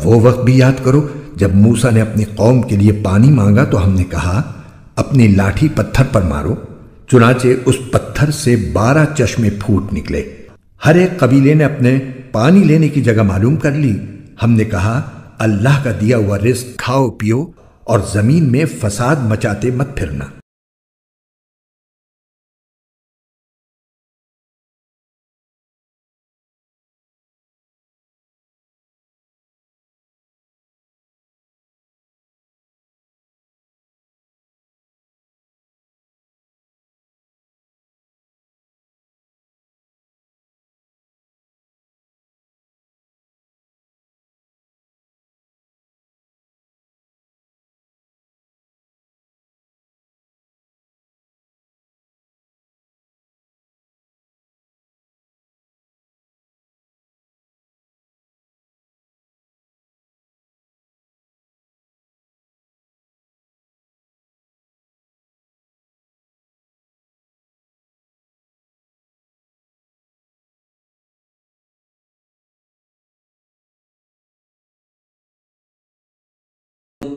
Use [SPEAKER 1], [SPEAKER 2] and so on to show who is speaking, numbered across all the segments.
[SPEAKER 1] وہ وقت بھی یاد کرو جب موسیٰ نے اپنی قوم کے لیے پانی مانگا تو ہم نے کہا اپنی لاٹھی پتھر پر مارو، چنانچہ اس پتھر سے 12 چشمے پھوٹ نکلے۔ ہر ایک قبیلے نے اپنے پانی لینے کی جگہ معلوم کر لی۔ ہم نے کہا اللہ کا دیا ہوا رزق کھاؤ پیو اور زمین میں فساد مچاتے مت پھرنا۔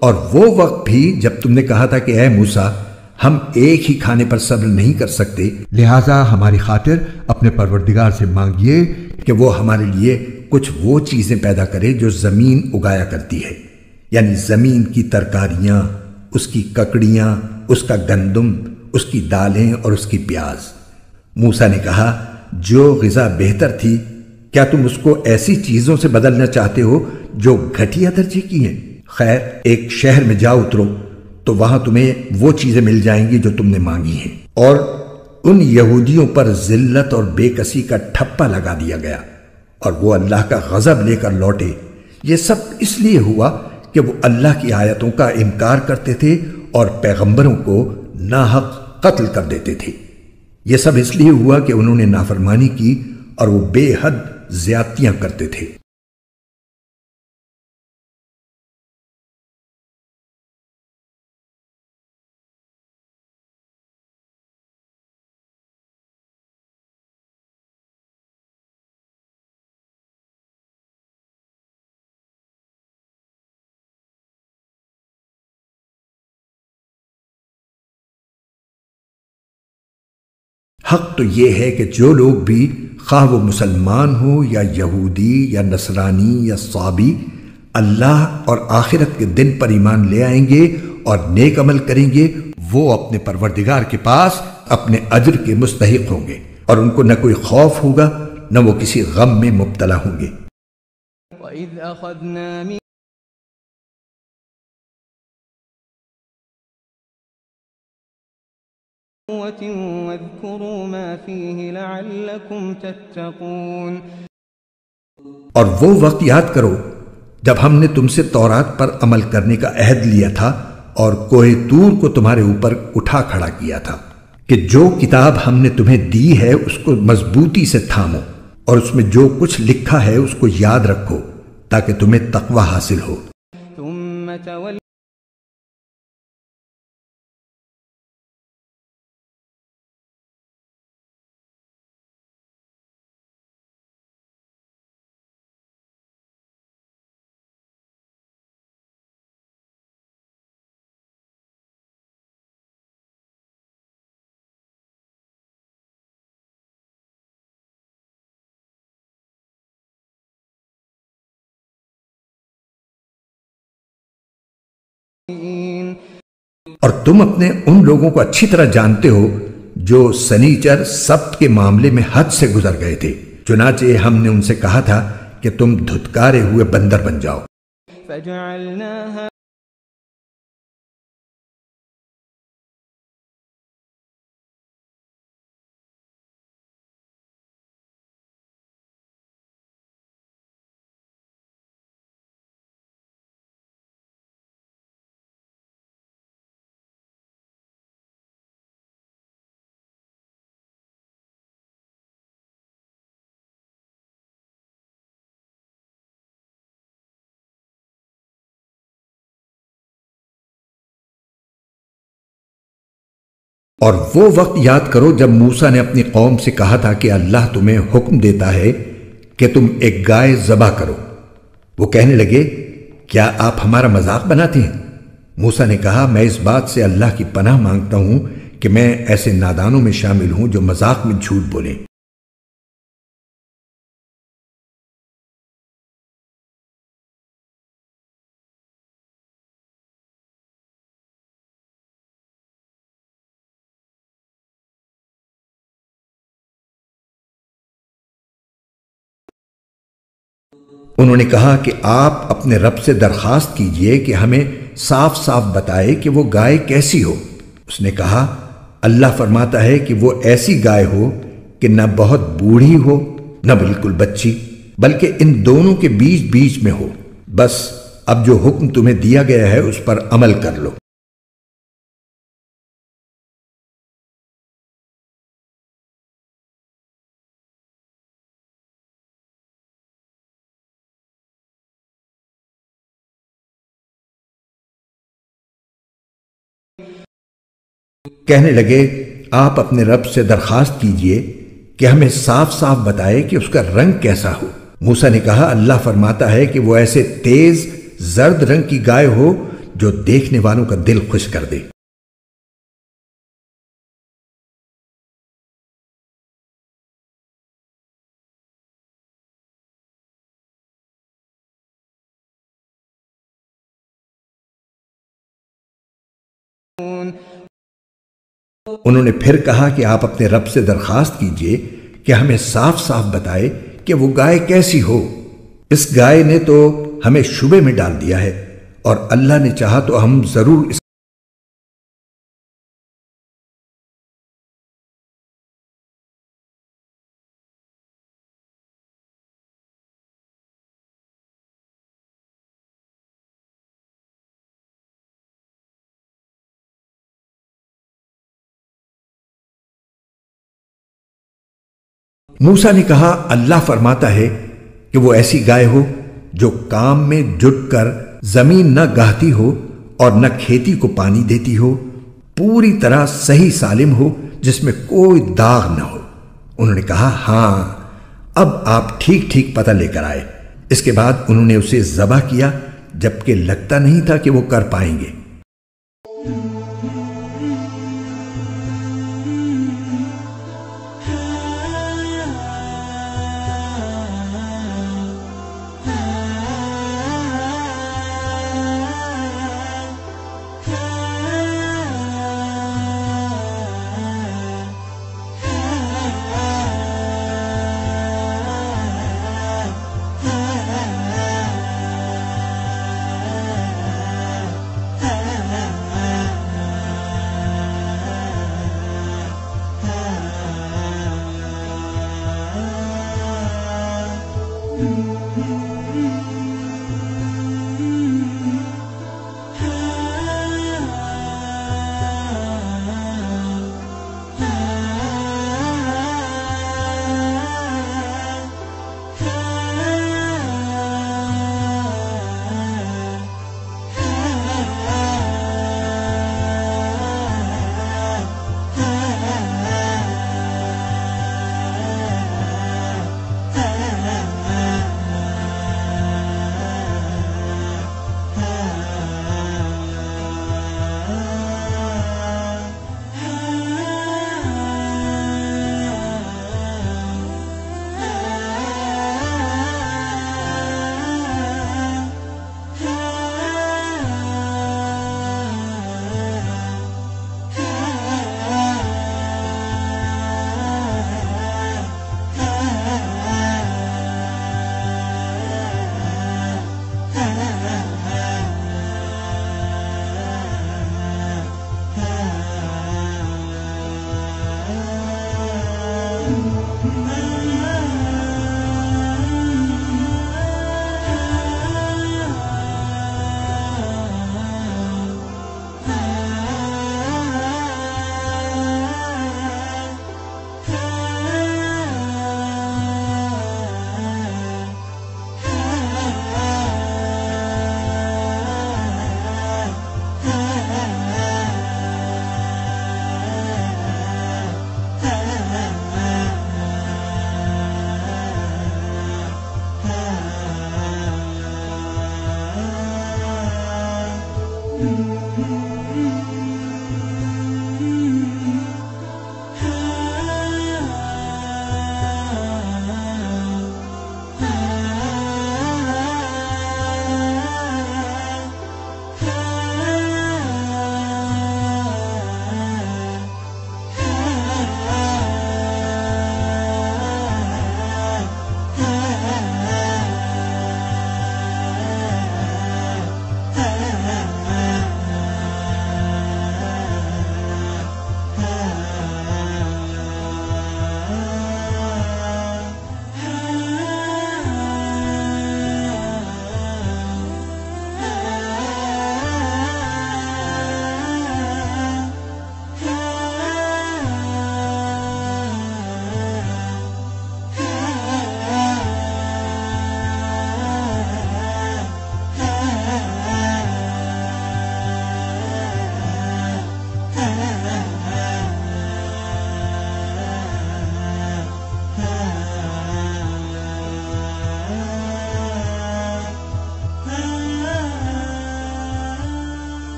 [SPEAKER 1] اور وہ وقت بھی جب تم نے کہا تھا کہ اے موسیٰ ہم ایک ہی کھانے پر صبر نہیں کر سکتے، لہٰذا ہماری خاطر اپنے پروردگار سے مانگیے کہ وہ ہمارے لیے کچھ وہ چیزیں پیدا کرے جو زمین اگایا کرتی ہے، یعنی زمین کی ترکاریاں، اس کی ککڑیاں، اس کا گندم، اس کی دالیں اور اس کی پیاز۔ موسیٰ نے کہا جو غذا بہتر تھی کیا تم اس کو ایسی چیزوں سے بدلنا چاہتے ہو جو گھٹیا درجے کی ہیں؟ خیر، ایک شہر میں جا اترو تو وہاں تمہیں وہ چیزیں مل جائیں گی جو تم نے مانگی ہیں۔ اور ان یہودیوں پر ذلت اور بے کسی کا ٹھپا لگا دیا گیا اور وہ اللہ کا غضب لے کر لوٹے۔ یہ سب اس لیے ہوا کہ وہ اللہ کی آیتوں کا انکار کرتے تھے اور پیغمبروں کو ناحق قتل کر دیتے تھے۔ یہ سب اس لیے ہوا کہ انہوں نے نافرمانی کی اور وہ بے حد زیادتیاں کرتے تھے۔ حق تو یہ ہے کہ جو لوگ بھی خواہ وہ مسلمان ہو یا یہودی یا نصرانی یا صابی اللہ اور آخرت کے دن پر ایمان لے آئیں گے اور نیک عمل کریں گے، وہ اپنے پروردگار کے پاس اپنے اجر کے مستحق ہوں گے اور ان کو نہ کوئی خوف ہوگا نہ وہ کسی غم میں مبتلا ہوں گے۔
[SPEAKER 2] وَإِذْ أَخَذْنَا مِنْ وَاذْكُرُوا مَا فِيهِ لَعَلَّكُمْ تَتَّقُونَ۔
[SPEAKER 1] اور وہ وقت یاد کرو جب ہم نے تم سے تورات پر عمل کرنے کا عہد لیا تھا اور کوہ طور کو تمہارے اوپر اٹھا کھڑا کیا تھا کہ جو کتاب ہم نے تمہیں دی ہے اس کو مضبوطی سے تھامو اور اس میں جو کچھ لکھا ہے اس کو یاد رکھو تاکہ تمہیں تقوی حاصل ہو۔ اور تم اپنے ان لوگوں کو اچھی طرح جانتے ہو جو سنیچر سبت کے معاملے میں حد سے گزر گئے تھے، چنانچہ ہم نے ان سے کہا تھا کہ تم دھتکارے ہوئے بندر بن جاؤ۔
[SPEAKER 2] فَجَعَلْنَاهَا
[SPEAKER 1] اور وہ وقت یاد کرو جب موسیٰ نے اپنی قوم سے کہا تھا کہ اللہ تمہیں حکم دیتا ہے کہ تم ایک گائے ذبح کرو۔ وہ کہنے لگے کیا آپ ہمارا مذاق بناتے ہیں؟ موسیٰ نے کہا میں اس بات سے اللہ کی پناہ مانگتا ہوں کہ میں ایسے نادانوں میں شامل ہوں جو مذاق میں جھوٹ بولیں۔ انہوں نے کہا کہ آپ اپنے رب سے درخواست کیجئے کہ ہمیں صاف صاف بتائے کہ وہ گائے کیسی ہو۔ اس نے کہا اللہ فرماتا ہے کہ وہ ایسی گائے ہو کہ نہ بہت بوڑھی ہو نہ بالکل بچی، بلکہ ان دونوں کے بیچ بیچ میں ہو۔ بس اب جو حکم تمہیں دیا گیا ہے اس پر عمل کر لو۔ کہنے لگے آپ اپنے رب سے درخواست کیجئے کہ ہمیں صاف صاف بتائے کہ اس کا رنگ کیسا ہو۔ موسیٰ نے کہا اللہ فرماتا ہے کہ وہ ایسے تیز زرد رنگ کی گائے ہو جو دیکھنے والوں کا دل خوش کر دے۔ انہوں نے پھر کہا کہ آپ اپنے رب سے درخواست کیجئے کہ ہمیں صاف صاف بتائے کہ وہ گائے کیسی ہو۔ اس گائے نے تو ہمیں شبے میں ڈال دیا ہے، اور اللہ نے چاہا تو ہم ضرور اس موسیٰ نے کہا اللہ فرماتا ہے کہ وہ ایسی گائے ہو جو کام میں جٹ کر زمین نہ گاہتی ہو اور نہ کھیتی کو پانی دیتی ہو، پوری طرح صحیح سالم ہو، جس میں کوئی داغ نہ ہو۔ انہوں نے کہا ہاں اب آپ ٹھیک ٹھیک پتہ لے کر آئے۔ اس کے بعد انہوں نے اسے ذبح کیا، جبکہ لگتا نہیں تھا کہ وہ کر پائیں گے۔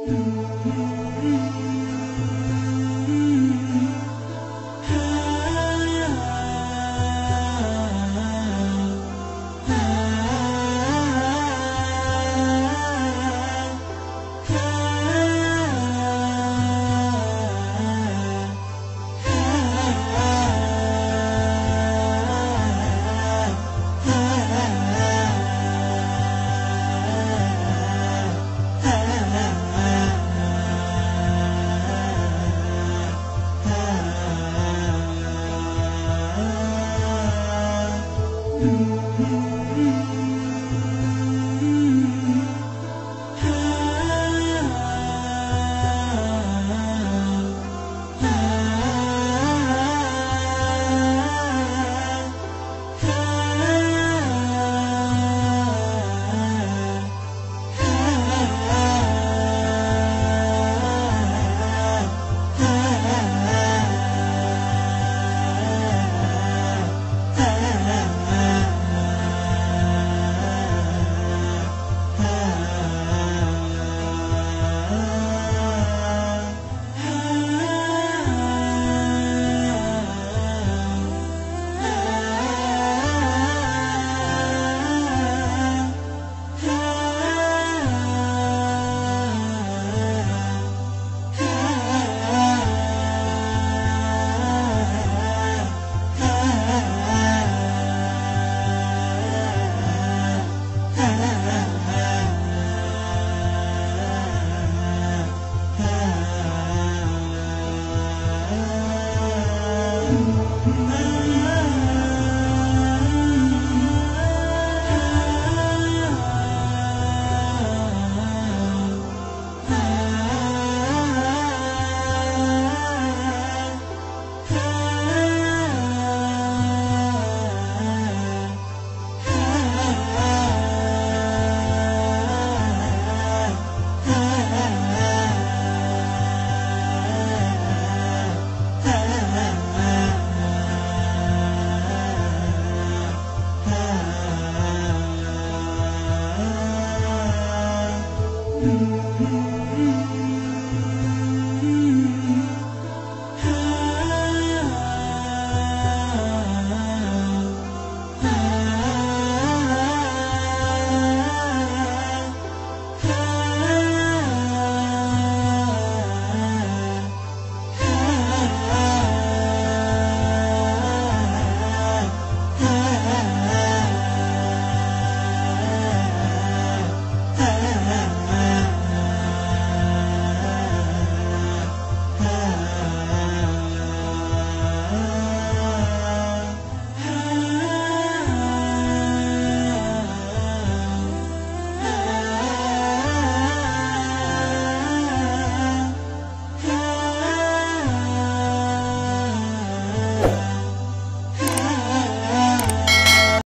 [SPEAKER 3] you.